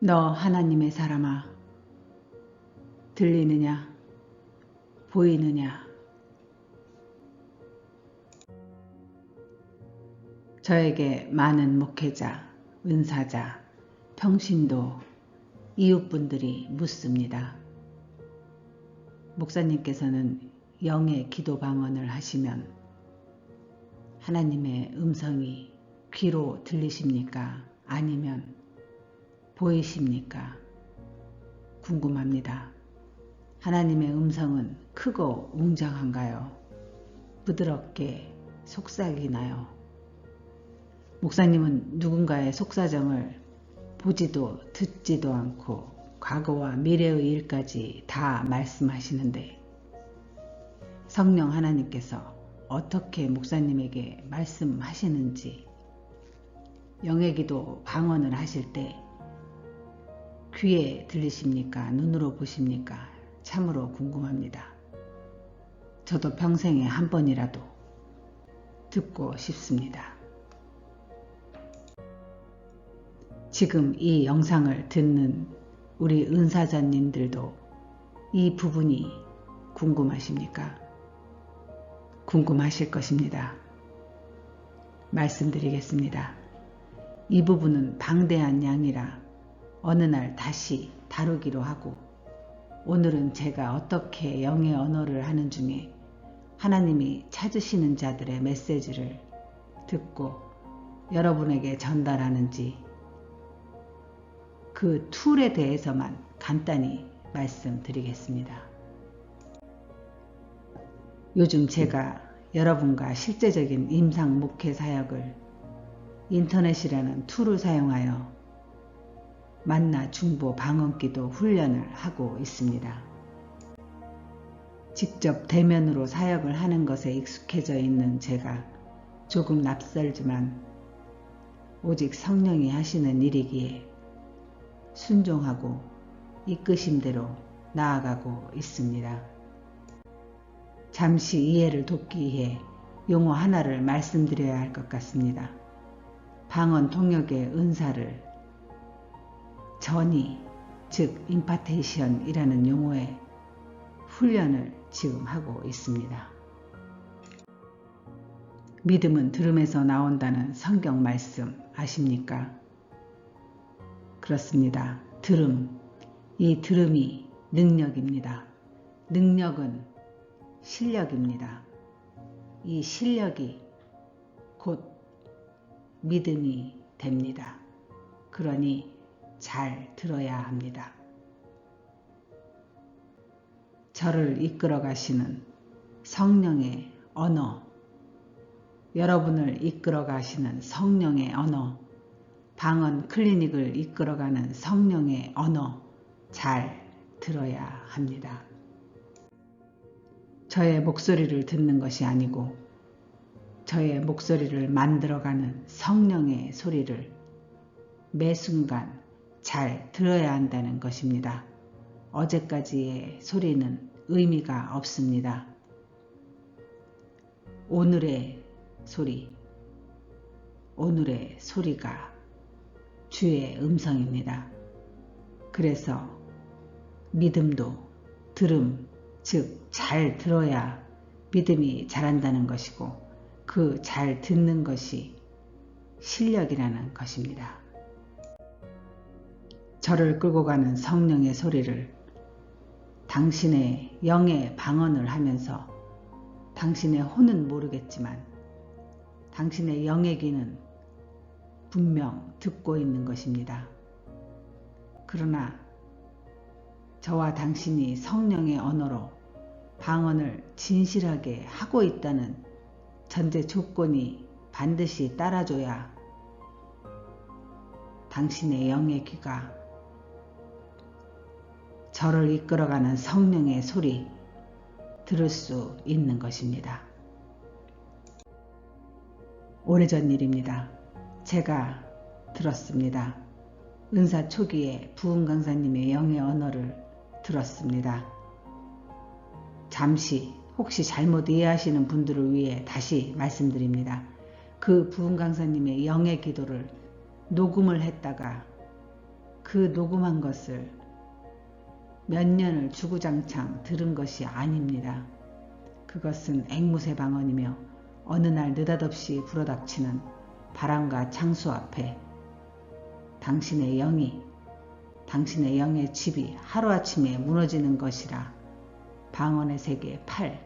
너 하나님의 사람아, 들리느냐? 보이느냐? 저에게 많은 목회자, 은사자, 평신도, 이웃분들이 묻습니다. 목사님께서는 영의 기도 방언을 하시면 하나님의 음성이 귀로 들리십니까? 아니면 보이십니까? 궁금합니다. 하나님의 음성은 크고 웅장한가요? 부드럽게 속삭이나요? 목사님은 누군가의 속사정을 보지도 듣지도 않고 과거와 미래의 일까지 다 말씀하시는데 성령 하나님께서 어떻게 목사님에게 말씀하시는지, 영의 기도 방언을 하실 때 귀에 들리십니까? 눈으로 보십니까? 참으로 궁금합니다. 저도 평생에 한 번이라도 듣고 싶습니다. 지금 이 영상을 듣는 우리 은사자님들도 이 부분이 궁금하십니까? 궁금하실 것입니다. 말씀드리겠습니다. 이 부분은 방대한 양이라 어느 날 다시 다루기로 하고, 오늘은 제가 어떻게 영의 언어를 하는 중에 하나님이 찾으시는 자들의 메시지를 듣고 여러분에게 전달하는지 그 툴에 대해서만 간단히 말씀드리겠습니다. 요즘 제가 여러분과 실제적인 임상 목회 사역을 인터넷이라는 툴을 사용하여 만나 중보 방언기도 훈련을 하고 있습니다. 직접 대면으로 사역을 하는 것에 익숙해져 있는 제가 조금 낯설지만 오직 성령이 하시는 일이기에 순종하고 이끄심대로 나아가고 있습니다. 잠시 이해를 돕기 위해 용어 하나를 말씀드려야 할 것 같습니다. 방언 통역의 은사를 전이, 즉 임파테이션이라는 용어의 훈련을 지금 하고 있습니다. 믿음은 들음에서 나온다는 성경 말씀 아십니까? 그렇습니다. 들음, 이 들음이 능력입니다. 능력은 실력입니다. 이 실력이 곧 믿음이 됩니다. 그러니 잘 들어야 합니다. 저를 이끌어 가시는 성령의 언어, 여러분을 이끌어 가시는 성령의 언어, 방언 클리닉을 이끌어가는 성령의 언어 잘 들어야 합니다. 저의 목소리를 듣는 것이 아니고 저의 목소리를 만들어가는 성령의 소리를 매 순간 잘 들어야 한다는 것입니다. 어제까지의 소리는 의미가 없습니다. 오늘의 소리가 주의 음성입니다. 그래서 믿음도 들음, 즉 잘 들어야 믿음이 자란다는 것이고 그 잘 듣는 것이 실력이라는 것입니다. 저를 끌고 가는 성령의 소리를 당신의 영의 방언을 하면서 당신의 혼은 모르겠지만 당신의 영의 귀는 분명 듣고 있는 것입니다. 그러나 저와 당신이 성령의 언어로 방언을 진실하게 하고 있다는 전제 조건이 반드시 따라줘야 당신의 영의 귀가 저를 이끌어가는 성령의 소리 들을 수 있는 것입니다. 오래전 일입니다. 제가 들었습니다. 은사 초기에 부흥 강사님의 영의 언어를 들었습니다. 잠시 혹시 잘못 이해하시는 분들을 위해 다시 말씀드립니다. 그 부흥 강사님의 영의 기도를 녹음을 했다가 그 그 녹음한 것을 몇 년을 주구장창 들은 것이 아닙니다. 그것은 앵무새 방언이며 어느 날 느닷없이 불어닥치는 바람과 창수 앞에 당신의 영의 집이 하루아침에 무너지는 것이라 방언의 세계 8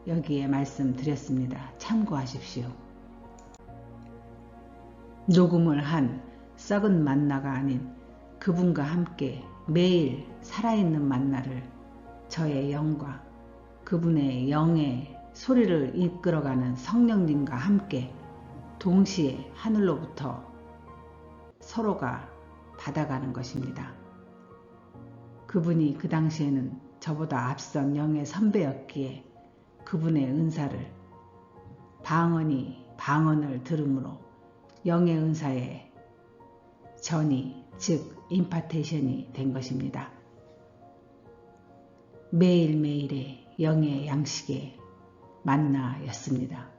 여기에 말씀드렸습니다. 참고하십시오. 녹음을 한 썩은 만나가 아닌 그분과 함께 매일 살아있는 만나를 저의 영과 그분의 영의 소리를 이끌어가는 성령님과 함께 동시에 하늘로부터 서로가 받아가는 것입니다. 그분이 그 당시에는 저보다 앞선 영의 선배였기에 그분의 은사를 방언을 들음으로 영의 은사의 전이 즉 임파테이션이 된 것입니다. 매일매일의 영의 양식의 만나였습니다.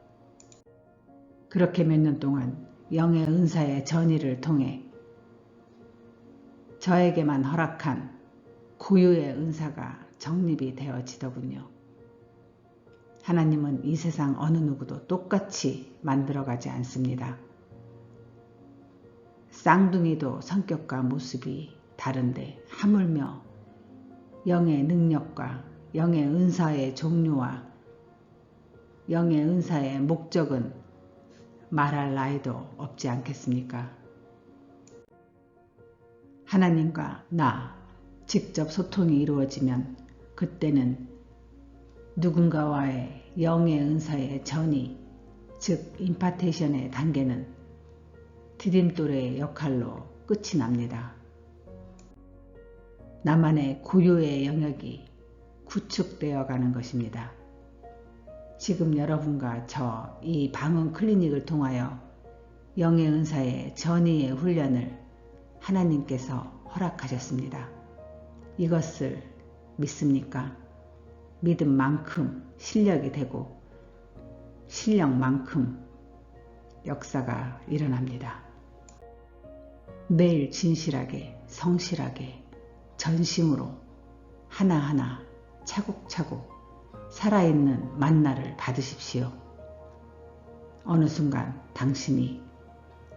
그렇게 몇 년 동안 영의 은사의 전이를 통해 저에게만 허락한 고유의 은사가 정립이 되어지더군요. 하나님은 이 세상 어느 누구도 똑같이 만들어가지 않습니다. 쌍둥이도 성격과 모습이 다른데 하물며 영의 능력과 영의 은사의 종류와 영의 은사의 목적은 말할 나위도 없지 않겠습니까? 하나님과 나 직접 소통이 이루어지면 그때는 누군가와의 영의 은사의 전이 즉 임파테이션의 단계는 디딤돌의 역할로 끝이 납니다. 나만의 고유의 영역이 구축되어 가는 것입니다. 지금 여러분과 저 이 방언 클리닉을 통하여 영의 은사의 전이의 훈련을 하나님께서 허락하셨습니다. 이것을 믿습니까? 믿음만큼 실력이 되고 실력만큼 역사가 일어납니다. 매일 진실하게 성실하게 전심으로 하나하나 차곡차곡 살아있는 만나를 받으십시오. 어느 순간 당신이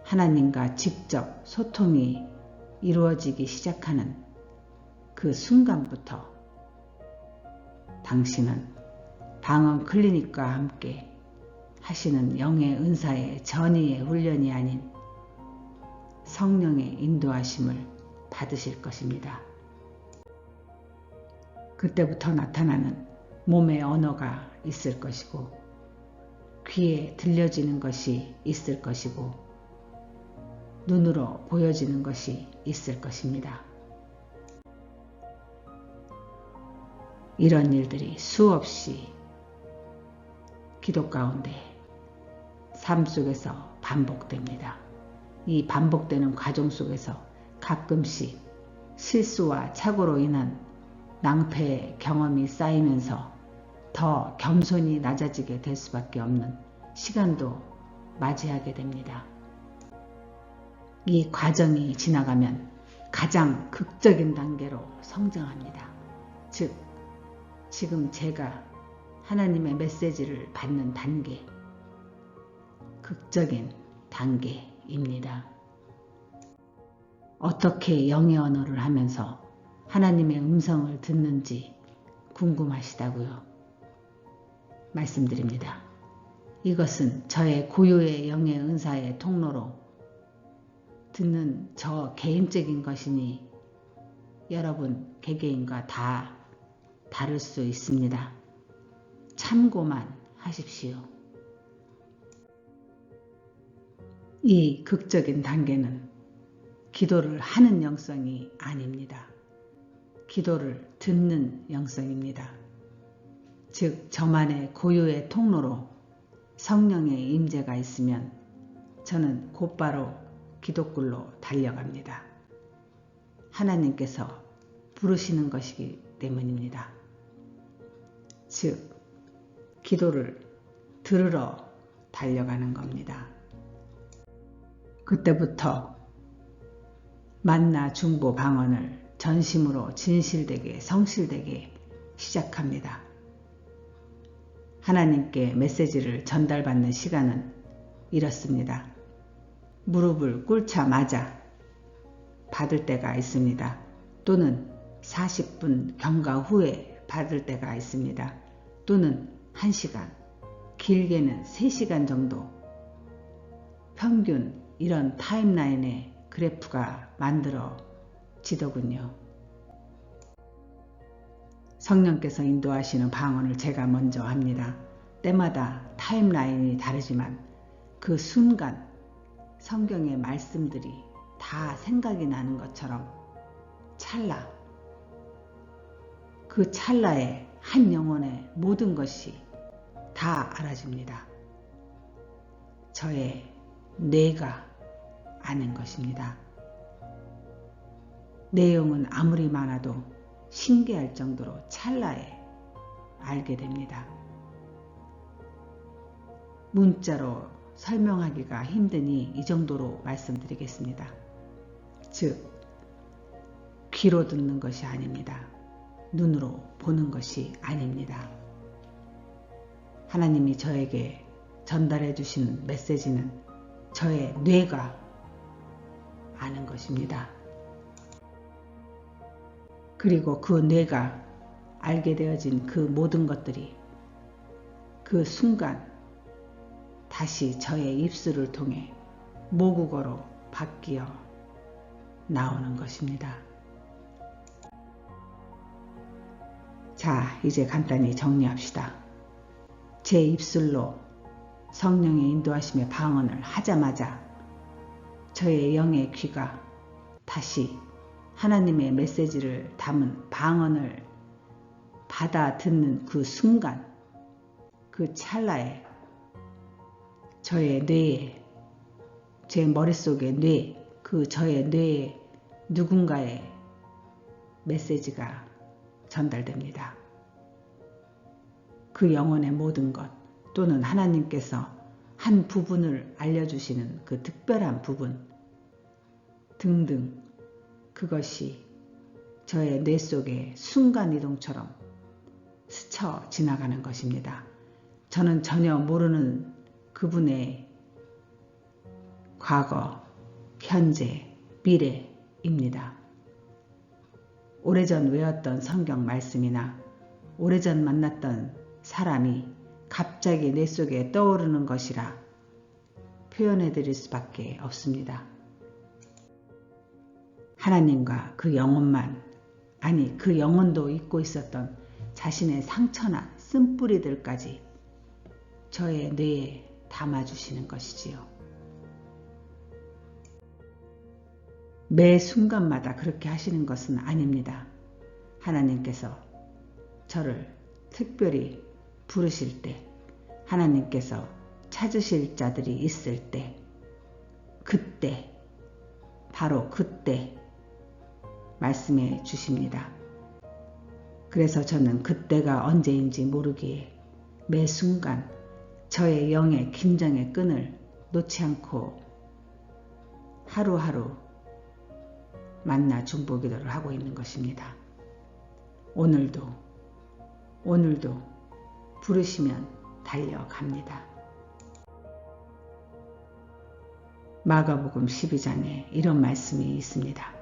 하나님과 직접 소통이 이루어지기 시작하는 그 순간부터 당신은 방언 클리닉과 함께 하시는 영의 은사의 전이의 훈련이 아닌 성령의 인도하심을 받으실 것입니다. 그때부터 나타나는 몸의 언어가 있을 것이고 귀에 들려지는 것이 있을 것이고 눈으로 보여지는 것이 있을 것입니다. 이런 일들이 수없이 기도 가운데 삶 속에서 반복됩니다. 이 반복되는 과정 속에서 가끔씩 실수와 착오로 인한 낭패의 경험이 쌓이면서 더 겸손히 낮아지게 될 수밖에 없는 시간도 맞이하게 됩니다. 이 과정이 지나가면 가장 극적인 단계로 성장합니다. 즉, 지금 제가 하나님의 메시지를 받는 단계, 극적인 단계입니다. 어떻게 영의 언어를 하면서 하나님의 음성을 듣는지 궁금하시다고요? 말씀드립니다. 이것은 저의 고유의 영의 은사의 통로로 듣는 저 개인적인 것이니 여러분 개개인과 다 다를 수 있습니다. 참고만 하십시오. 이 극적인 단계는 기도를 하는 영성이 아닙니다. 기도를 듣는 영성입니다. 즉 저만의 고유의 통로로 성령의 임재가 있으면 저는 곧바로 기도굴로 달려갑니다. 하나님께서 부르시는 것이기 때문입니다. 즉 기도를 들으러 달려가는 겁니다. 그때부터 만나 중보 방언을 전심으로 진실되게 성실되게 시작합니다. 하나님께 메시지를 전달받는 시간은 이렇습니다. 무릎을 꿇자마자 받을 때가 있습니다. 또는 40분 경과 후에 받을 때가 있습니다. 또는 1시간, 길게는 3시간 정도. 평균 이런 타임라인의 그래프가 만들어지더군요. 성령께서 인도하시는 방언을 제가 먼저 합니다. 때마다 타임라인이 다르지만 그 순간 성경의 말씀들이 다 생각이 나는 것처럼 찰나, 그 찰나에 한 영혼의 모든 것이 다 알아집니다. 저의 뇌가 아는 것입니다. 내용은 아무리 많아도 신기할 정도로 찰나에 알게 됩니다. 문자로 설명하기가 힘드니 이 정도로 말씀드리겠습니다. 즉, 귀로 듣는 것이 아닙니다. 눈으로 보는 것이 아닙니다. 하나님이 저에게 전달해 주신 메시지는 저의 뇌가 아는 것입니다. 그리고 그 뇌가 알게 되어진 그 모든 것들이 그 순간 다시 저의 입술을 통해 모국어로 바뀌어 나오는 것입니다. 자, 이제 간단히 정리합시다. 제 입술로 성령의 인도하심의 방언을 하자마자 저의 영의 귀가 다시 하나님의 메시지를 담은 방언을 받아 듣는 그 순간, 그 찰나에 저의 뇌에, 제 머릿속의 뇌, 그 저의 뇌에 누군가의 메시지가 전달됩니다. 그 영혼의 모든 것 또는 하나님께서 한 부분을 알려주시는 그 특별한 부분 등등, 그것이 저의 뇌 속에 순간이동처럼 스쳐 지나가는 것입니다. 저는 전혀 모르는 그분의 과거, 현재, 미래입니다. 오래전 외웠던 성경 말씀이나 오래전 만났던 사람이 갑자기 뇌 속에 떠오르는 것이라 표현해 드릴 수밖에 없습니다. 하나님과 그 영혼만, 아니 그 영혼도 잊고 있었던 자신의 상처나 쓴뿌리들까지 저의 뇌에 담아주시는 것이지요. 매 순간마다 그렇게 하시는 것은 아닙니다. 하나님께서 저를 특별히 부르실 때, 하나님께서 찾으실 자들이 있을 때, 그때, 바로 그때 말씀해 주십니다. 그래서 저는 그때가 언제인지 모르기에 매 순간 저의 영의 긴장의 끈을 놓지 않고 하루하루 만나 중보기도를 하고 있는 것입니다. 오늘도 부르시면 달려갑니다. 마가복음 12장에 이런 말씀이 있습니다.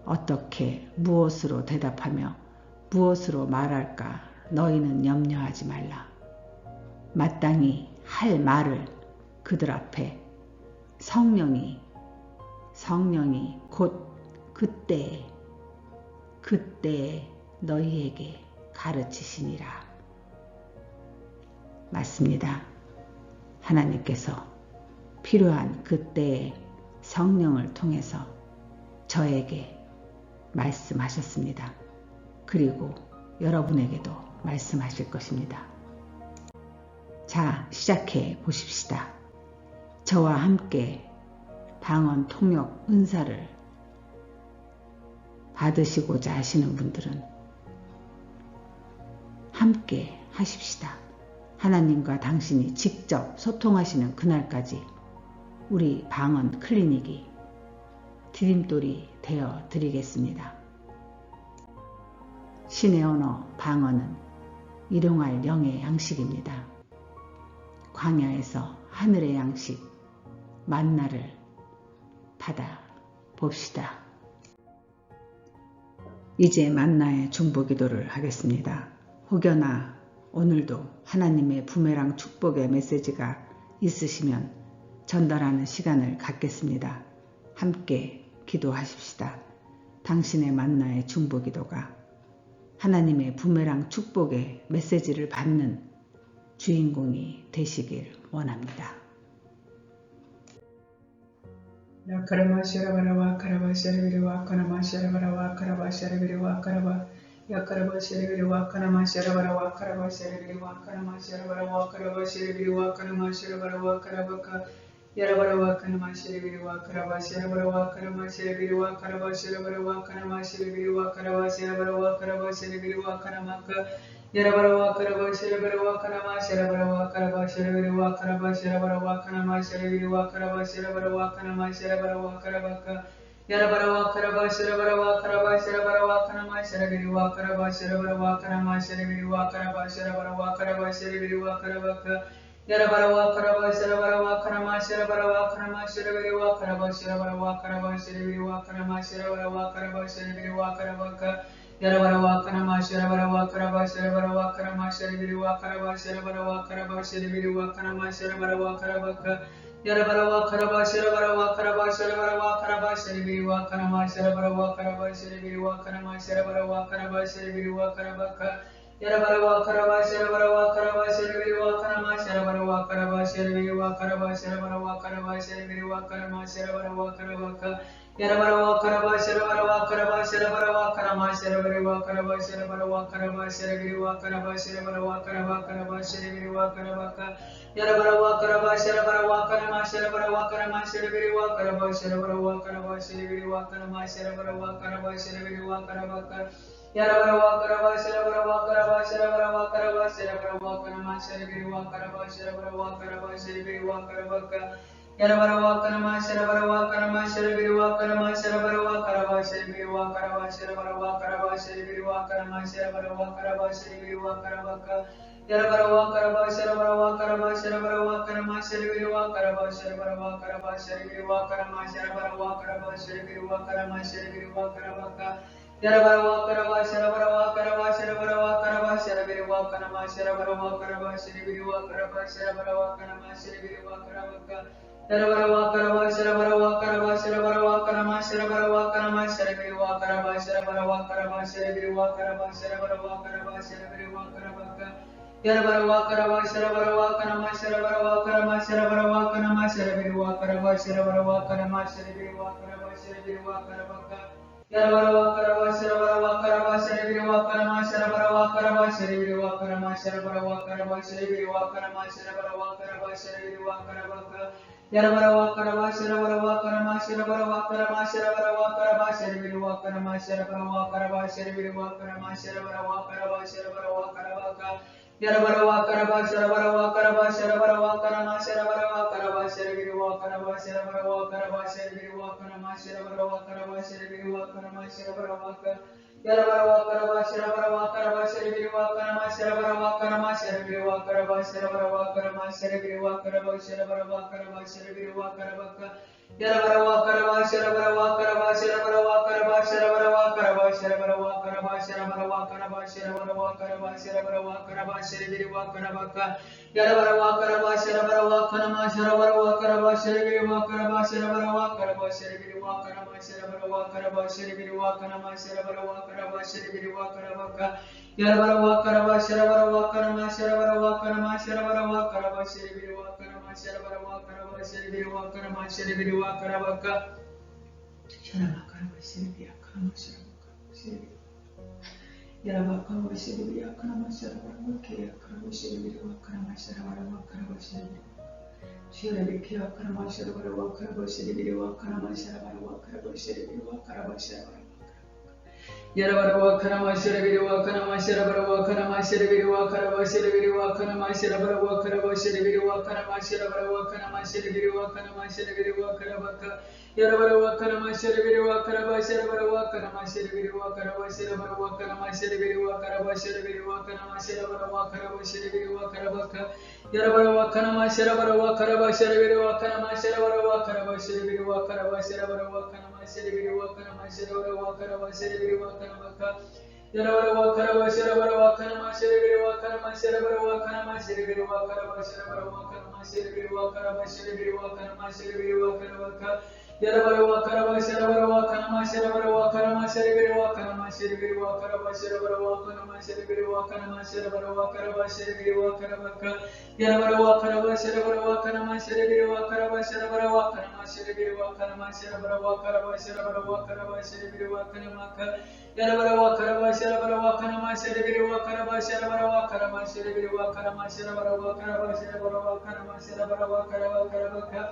어떻게 무엇으로 대답하며 무엇으로 말할까 너희는 염려하지 말라. 마땅히 할 말을 그들 앞에 성령이 곧 그때에 너희에게 가르치시니라. 맞습니다. 하나님께서 필요한 그때에 성령을 통해서 저에게 말씀하셨습니다. 그리고 여러분에게도 말씀하실 것입니다. 자, 시작해 보십시다. 저와 함께 방언 통역 은사를 받으시고자 하시는 분들은 함께 하십시다. 하나님과 당신이 직접 소통하시는 그날까지 우리 방언 클리닉이 디딤돌이 되어 드리겠습니다. 신의 언어 방언은 일용할 영의 양식입니다. 광야에서 하늘의 양식 만나를 받아 봅시다. 이제 만나의 중보기도를 하겠습니다. 혹여나 오늘도 하나님의 부메랑 축복의 메시지가 있으시면 전달하는 시간을 갖겠습니다. 함께 기도하십시다. 당신의 만나의 중보기도가 하나님의 부메랑 축복의 메시지를 받는 주인공이 되시길 원합니다. Yakarama Sharabarava Karava Shariviriwa Kanama Sharabarava Karava Shariviriwa Karava Yakarava Shariviriwa Kanama Sharabarava Karava Shariviriwa Kanama Sharabarava Karava Shariviriwa Kanama Sharabarava Karavaka Yarabarava Kanama Shariviriwa Karava Sharabarava Kanama Shariviriwa Karava Sharabarava Kanama Shariviriwa Karava Sharabarava Karava Shariviriwa Kanamaka Yarabarava Karava Sharabarava Kanama Sharabarava Karava Shariviriwa Karava Sharabarava Kanama Shariviriwa Karava Sharabarava Kanama Sharabarava Karavaka Yarabarava Karava Sharabarava Karava Sharabarava Kanama Shariviriwa Karava Sharabarava Kanama Shariviriwa Karava Sharabarava Karava Shariviriwa Karavaka Yarabarava Karava Sharabarava Kanama Sharabarava Kanama Shariviriwa Karava Sharabarava Karava Shariviriwa Kanama Sharabarava Karava Shariviriwa Karavaka Yarabarava Kanama Sharabarava Karava Sharabarava Kanama Shariviriwa Karava Sharabarava Karava Shariviriwa Kanama Sharabarava Karavaka Yarabarava Karava Sharabarava Karava Sharabarava Karava Shariviriwa Kanama Sharabarava Karava Shariviriwa Kanama Sharabarava Karava Shariviriwa Karavaka Yarabarava Karava Sharabarava Karava Shariviriwa Kanama Sharabarava Karava Shariviriwa Karava Sharabarava Karava Shariviriwa Kanama Sharabarava Karavaka Yarabarava Karava Sharabarava Karava Sharabarava Kanama Sharabarava Karava Sharabarava Karava Shariviriwa Karava Sharabarava Karava Karava Shariviriwa Karavaka Yarabarava Karava Sharabarava Kanama Sharabarava Kanama Shariviriwa Karava Sharabarava Karava Shariviriwa Kanama Sharabarava Karava Shariviriwa Karavaka Yarabarava Karava Sharabarava Karava Sharabarava Karava Sharabarava Kanama Shariviriwa Karava Sharabarava Karava Shariviriwa Karavaka Yarabarava Kanama Sharabarava Kanama Shariviriwa Kanama Sharabarava Karava Shariviriwa Karava Sharabarava Karava Shariviriwa Kanama Sharabarava Karava Shariviriwa Karavaka Yarabarava Karava Sharabarava Karava Sharabarava Kanama Shariviriwa Karava Sharabarava Karava Shariviriwa Kanama Sharabarava Karava Shariviriwa Kanama Shariviriwa Karavaka Yarabarava Karava Sharabarava Karava Sharabarava Karava Shariviriwa Kanama Sharabarava Karava Shariviriwa Karava Sharabarava Kanama Shariviriwa Karavaka Yarabarava Karava Sharabarava Karava Sharabarava Kanama Sharabarava Kanama Shariviriwa Karava Sharabarava Karava Shariviriwa Karava Sharabarava Karava Shariviriwa Karavaka Yarabarava Karava Sharabarava Kanama Sharabarava Kanama Sharabarava Kanama Shariviriwa Karava Sharabarava Kanama Shariviriwa Karava Shariviriwa Karavaka Yarabarava Karava Sharabarava Karava Shariviriwa Kanama Sharabarava Karava Shariviriwa Kanama Sharabarava Karava Shariviriwa Kanama Sharabarava Karava Shariviriwa Karavaka Yarabarava Karava Sharabarava Kanama Sharabarava Karama Sharabarava Karava Shariviriwa Kanama Sharabarava Karava Shariviriwa Kanama Sharabarava Karava Sharabarava Karavaka Yarabarava Karava Sharabarava Karava Sharabarava Kanama Sharabarava Karava Shariviriwa Karava Sharabarava Karava Shariviriwa Kanama Sharabarava Karava Shariviriwa Kanama Sharabarava Yarabarava Karava Sharabarava Karava Shariviriwa Kanama Sharabarava Kanama Shariviriwa Karava Sharabarava Karama Shariviriwa Karava Sharabarava Karava Shariviriwa Karavaka Yarabarava Karava Sharabarava Karava Sharabarava Karava Sharabarava Karava Sharabarava Karava Sharabarava Karava Sharabarava Karava Sharabarava Karava Shariviriwa Karavaka Yarabarava Karava Sharabarava Kanama Sharabarava Karava Shariviriwa Karava Sharabarava Karava Shariviriwa Kanama Sharabarava Karava Shariviriwa Kanama Sharabarava Karava Shariviriwa Karavaka Yarabarava Karava Sharabarava Kanama Sharabarava Kanama Sharabarava Karava Shariviriwa Kanama Sharabarava Karava Shariviriwa Kanama Shariviriwa Karavaka Sharava Karava Shariviriwa Kanama Sharabarava Shariviriwa Yarava Karava Shariviriwa Kanama Sharabarava Kya Karava Shariviriwa Kanama Sharabarava Karava Shariviriwa Sharavikya Kanama Sharabarava Karava Shariviriwa Kanama Sharabarava Karava Shariviriwa Karava Shariviriwa Yarabarava Kanama Shariviriwa Kanama Sharabarava Kanama Shariviriwa Karava Shariviriwa Kanama Sharabarava Karava Shariviriwa Kanama Sharabarava Kanama Shariviriwa Kanama Shariviriwa Karavaka Yarabarawa Karama Sherabiriwa Karaba Sherabarawa Karama Sherabiriwa Karaba Sherabarawa Karama Sherabiriwa Karaba Sherabiriwa Karama Sherabarawa Karaba Sherabiriwa Karabaka Yarabarawa Karama Sherabarawa Karaba Sherabiriwa Karama Sherabarawa Karaba Sherabiriwa Karaba Sherabarawa Karama Sherabiriwa Karama Sherabarawa Karaba Sherabiriwa Karabaka Yarabarawa Karaba Sherabarawa Karama Sherabiriwa Karama Sherabarawa Karama Sherabiriwa Karaba Sherabarawa Karama Sherabiriwa Karaba Sherabiriwa Karama Sherabiriwa Karabaka Yarabarawa Karaba Sherabarawa Karama Sherabarawa Karama Sherabiriwa Karama Sherabiriwa Karaba Sherabarawa Karama Sherabiriwa Karama Sherabarawa Karaba Sherabiriwa Karabaka Yarabarawa Karaba Sherabarawa Karama Sherabiriwa Karaba Sherabarawa Karama Sherabiriwa Karama Sherabarawa Karaba Sherabarawa Karaba Sherabiriwa Karamaka Yarabarawa Karaba Sherabarawa Karama Sherabiriwa Karaba Sherabarawa Karama Sherabiriwa Karama Sherabarawa Karaba Sherabarawa Karama Sherabarawa Karaba Karabaka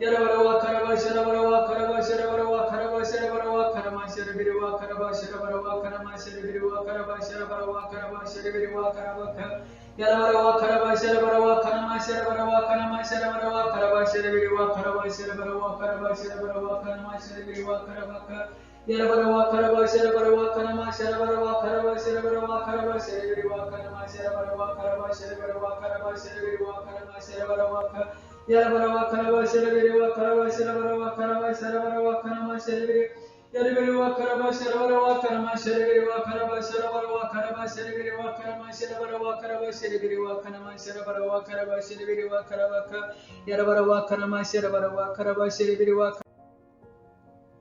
Yarabarawa Karaba Sherabarawa Karaba Sherabarawa Karaba Sherabarawa Karama Sherabiriwa Karaba Sherabarawa Karama Sherabiriwa Karaba Sherabarawa Karaba Sherabiriwa Karabaka Yarabarawa Karaba Sherabarawa Karama Sherabarawa Karama Sherabarawa Karaba Sherabiriwa Karaba Sherabarawa Karaba Sherabarawa Karama Sherabiriwa Karabaka Yarabarawa Karaba Sherabarawa Karama Sherabarawa Karaba Sherabarawa Karaba Sherabiriwa Karama Sherabarawa Karaba Sherabarawa Karaba Sherabiriwa Karama Sherabarawa Yarabarawa Karaba Sherabiriwa Karaba Sherabarawa Karaba Sherabarawa Karama Sherabiri Yarabiriwa Karaba Sherabarawa Karama Sherabiriwa Karaba Sherabarawa Karaba Sherabiriwa Karama Sherabarawa Karaba Sherabiriwa Karama Sherabarawa Karaba Sherabiriwa Karabaka Yarabarawa Karama Sherabarawa Karaba Sherabiriwa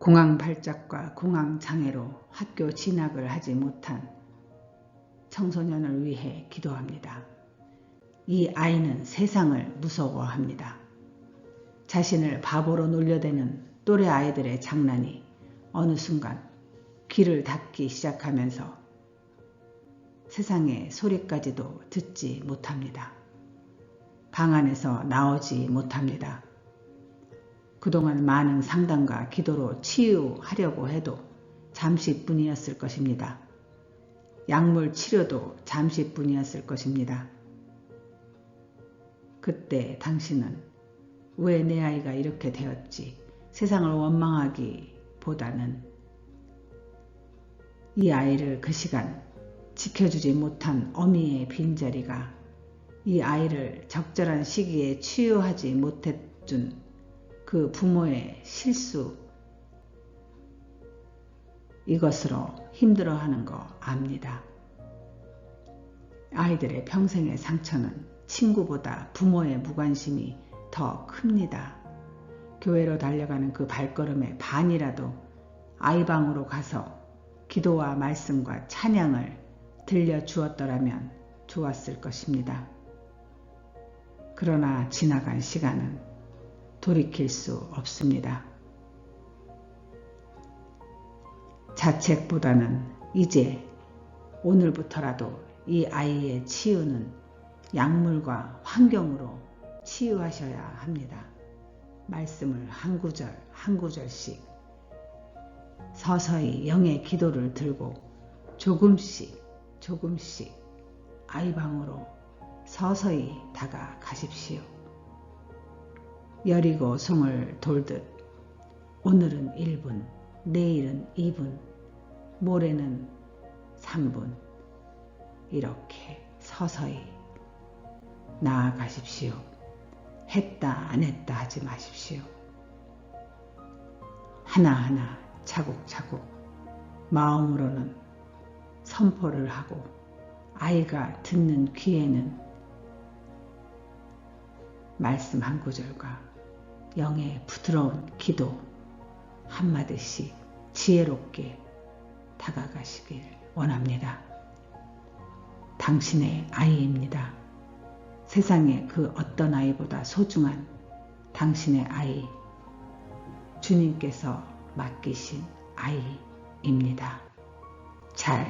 공황 발작과 공황 장애로 학교 진학을 하지 못한 청소년을 위해 기도합니다. 이 아이는 세상을 무서워합니다. 자신을 바보로 놀려대는 또래 아이들의 장난이 어느 순간 귀를 닫기 시작하면서 세상의 소리까지도 듣지 못합니다. 방 안에서 나오지 못합니다. 그동안 많은 상담과 기도로 치유하려고 해도 잠시뿐이었을 것입니다. 약물 치료도 잠시뿐이었을 것입니다. 그때 당신은 왜 내 아이가 이렇게 되었지? 세상을 원망하기보다는 이 아이를 그 시간 지켜주지 못한 어미의 빈자리가 이 아이를 적절한 시기에 치유하지 못해준 그 부모의 실수, 이것으로 힘들어하는 거 압니다. 아이들의 평생의 상처는 친구보다 부모의 무관심이 더 큽니다. 교회로 달려가는 그 발걸음의 반이라도 아이 방으로 가서 기도와 말씀과 찬양을 들려주었더라면 좋았을 것입니다. 그러나 지나간 시간은 돌이킬 수 없습니다. 자책보다는 이제 오늘부터라도 이 아이의 치유는 약물과 환경으로 치유하셔야 합니다. 말씀을 한 구절 한 구절씩 서서히 영의 기도를 들고 조금씩 아이 방으로 서서히 다가가십시오. 여리고 송을 돌듯 오늘은 1분, 내일은 2분, 모레는 3분 이렇게 서서히 나아가십시오. 했다 안 했다 하지 마십시오. 하나하나 차곡차곡 마음으로는 선포를 하고 아이가 듣는 귀에는 말씀 한 구절과 영의 부드러운 기도 한마디씩 지혜롭게 다가가시길 원합니다. 당신의 아이입니다. 세상의 그 어떤 아이보다 소중한 당신의 아이, 주님께서 맡기신 아이입니다. 잘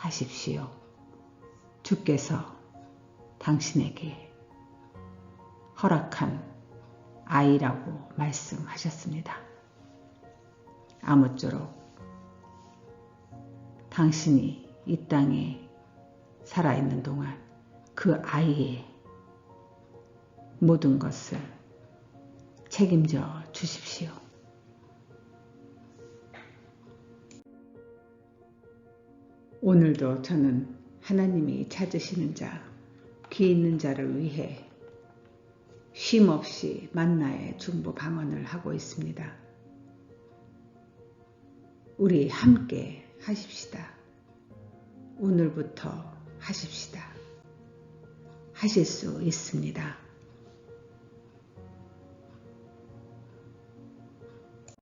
양육하십시오. 주께서 당신에게 허락한 아이라고 말씀하셨습니다. 아무쪼록 당신이 이 땅에 살아있는 동안 그 아이의 모든 것을 책임져 주십시오. 오늘도 저는 하나님이 찾으시는 자, 귀 있는 자를 위해 쉼없이 만나의 중보 방언을 하고 있습니다. 우리 함께 하십시다. 오늘부터 하십시다. 하실 수 있습니다.